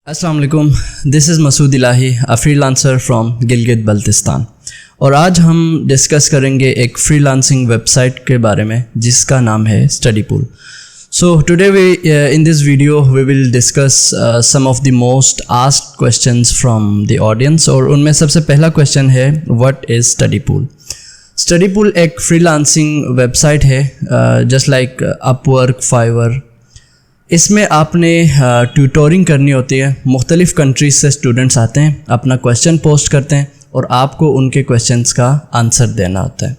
अस्सलाम वालेकुम, this is Masood Ilahi, a freelancer from Gilgit Baltistan. और आज हम डिस्कस करेंगे एक फ्रीलांसिंग वेबसाइट के बारे में जिसका नाम है Studypool. So today we in this video we will discuss some of the most asked questions from the audience. और उनमें सबसे पहला क्वेश्चन है, what is Studypool? Studypool एक फ्रीलांसिंग वेबसाइट है, जस्ट लाइक अपवर्क, फाइवर। इसमें आपने tutoring करनी होती है। मुख्तलिफ़ कंट्रीज से स्टूडेंट्स आते हैं, अपना क्वेश्चन पोस्ट करते हैं और आपको उनके क्वेश्चंस का आंसर देना होता है।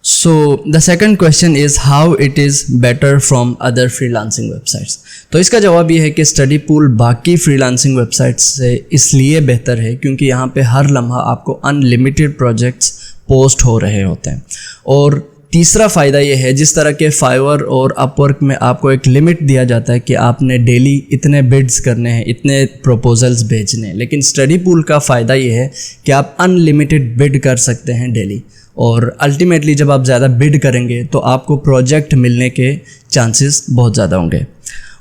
So the second question is how it is better from other freelancing websites. तो इसका जवाब ये है कि स्टडी पूल बाकी फ्रीलांसिंग वेबसाइट्स से इसलिए बेहतर है क्योंकि यहाँ पे हर लम्हा आपको अनलिमिटेड प्रोजेक्ट्स पोस्ट हो रहे होते हैं। और तीसरा फ़ायदा ये है, जिस तरह के फाइवर और अपवर्क में आपको एक लिमिट दिया जाता है कि आपने डेली इतने बिड्स करने हैं, इतने प्रपोजल्स भेजने हैं, लेकिन स्टडी पूल का फ़ायदा ये है कि आप अनलिमिटेड बिड कर सकते हैं डेली। और अल्टीमेटली जब आप ज़्यादा बिड करेंगे तो आपको प्रोजेक्ट मिलने के चांसेस बहुत ज़्यादा होंगे।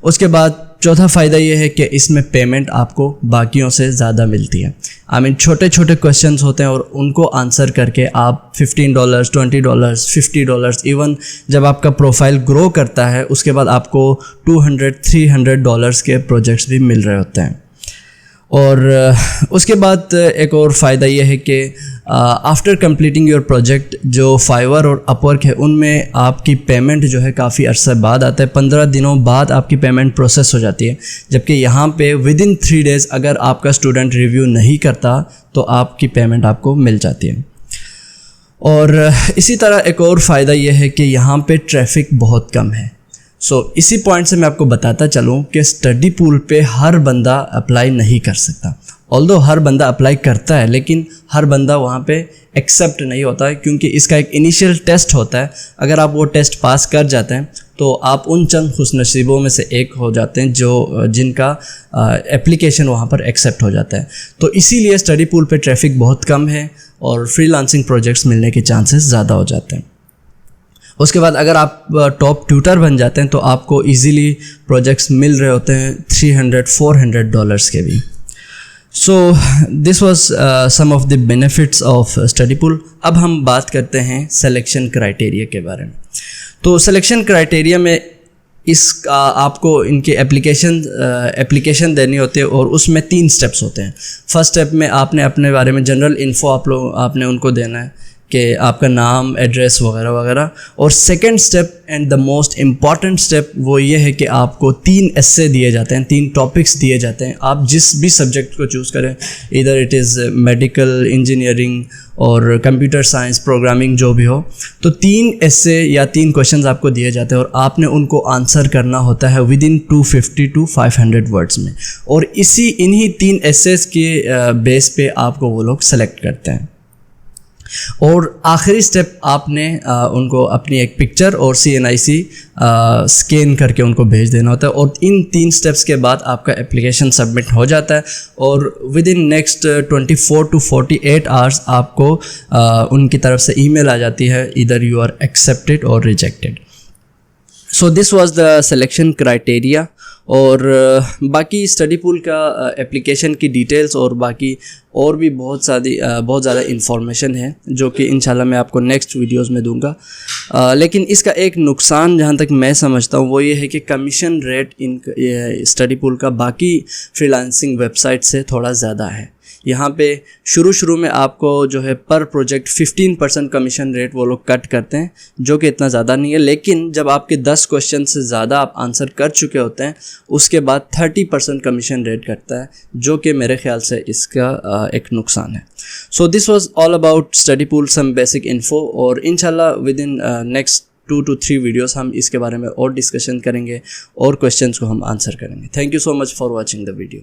उसके बाद चौथा फ़ायदा ये है कि इसमें पेमेंट आपको बाकियों से ज़्यादा मिलती है। छोटे छोटे क्वेश्चंस होते हैं और उनको आंसर करके आप $15, $20, $50, इवन जब आपका प्रोफाइल ग्रो करता है उसके बाद आपको $200-300 के प्रोजेक्ट्स भी मिल रहे होते हैं। और उसके बाद एक और फ़ायदा ये है कि आफ्टर कंप्लीटिंग योर प्रोजेक्ट, जो फाइवर और अपवर्क है उनमें आपकी पेमेंट जो है काफ़ी अरसे बाद आता है। 15 दिनों बाद आपकी पेमेंट प्रोसेस हो जाती है, जबकि यहाँ पे विदिन 3 डेज़ अगर आपका स्टूडेंट रिव्यू नहीं करता तो आपकी पेमेंट आपको मिल जाती है। और इसी तरह एक और फ़ायदा ये है कि यहाँ पे ट्रैफिक बहुत कम है। इसी पॉइंट से मैं आपको बताता चलूँ कि स्टडी पूल पे हर बंदा अप्लाई नहीं कर सकता। ऑल्दो हर बंदा अप्लाई करता है, लेकिन हर बंदा वहाँ पे एक्सेप्ट नहीं होता है क्योंकि इसका एक इनिशियल टेस्ट होता है। अगर आप वो टेस्ट पास कर जाते हैं तो आप उन चंद खुशनसीबों में से एक हो जाते हैं जिनका एप्लीकेशन वहाँ पर एक्सेप्ट हो जाता है। तो इसीलिए स्टडी पूल पे ट्रैफिक बहुत कम है और फ्रीलांसिंग प्रोजेक्ट्स मिलने के चांसेस ज़्यादा हो जाते हैं। उसके बाद अगर आप टॉप ट्यूटर बन जाते हैं तो आपको इजीली प्रोजेक्ट्स मिल रहे होते हैं $300-400 के भी। So this was some of the benefits of Studypool. अब हम बात करते हैं सिलेक्शन क्राइटेरिया के बारे में। तो सिलेक्शन क्राइटेरिया में आपको इनकी एप्लीकेशन देनी होती है और उसमें 3 स्टेप्स होते हैं। फर्स्ट स्टेप में आपने अपने बारे में जनरल इन्फो आपने उनको देना है कि आपका नाम, एड्रेस वगैरह वगैरह। और second step and the most important step वो ये है कि आपको 3 एस्से दिए जाते हैं, 3 टॉपिक्स दिए जाते हैं। आप जिस भी सब्जेक्ट को चूज़ करें, इधर इट इज़ मेडिकल, इंजीनियरिंग और कंप्यूटर साइंस, प्रोग्रामिंग, जो भी हो, तो 3 एस्से या 3 क्वेश्चंस आपको दिए जाते हैं और आपने उनको आंसर करना होता है विदिन 250 to 500 वर्ड्स में। और इन्हीं 3 एस्सेस के बेस पे आपको वो लोग सेलेक्ट करते हैं। और आखिरी स्टेप आपने उनको अपनी एक पिक्चर और CNIC स्कैन करके उनको भेज देना होता है। और इन 3 स्टेप्स के बाद आपका एप्लीकेशन सबमिट हो जाता है और with in next 24 to 48 hours आपको उनकी तरफ से ईमेल आ जाती है, इधर यू आर एक्सेप्टेड और rejected. So this was the selection criteria. और बाकी स्टडी पूल का एप्लीकेशन की डिटेल्स और बाकी और भी बहुत ज़्यादा इन्फॉर्मेशन है जो कि इंशाल्लाह मैं आपको नेक्स्ट वीडियोस में दूंगा। लेकिन इसका एक नुकसान जहाँ तक मैं समझता हूँ वो ये है कि commission rate in study pool का बाकी फ्रीलांसिंग वेबसाइट से थोड़ा ज़्यादा है। यहाँ पे शुरू में आपको जो है पर प्रोजेक्ट 15% कमीशन रेट वो लोग कट करते हैं, जो कि इतना ज़्यादा नहीं है। लेकिन जब आपके 10 क्वेश्चन से ज़्यादा आप आंसर कर चुके होते हैं उसके बाद 30% कमीशन रेट कटता है, जो कि मेरे ख्याल से इसका एक नुकसान है। So this was all about Studypool, some basic info. और इंशाल्लाह within next 2 to 3 videos हम इसके बारे में और डिस्कशन करेंगे और क्वेश्चंस को हम आंसर करेंगे। Thank you so much for watching the video.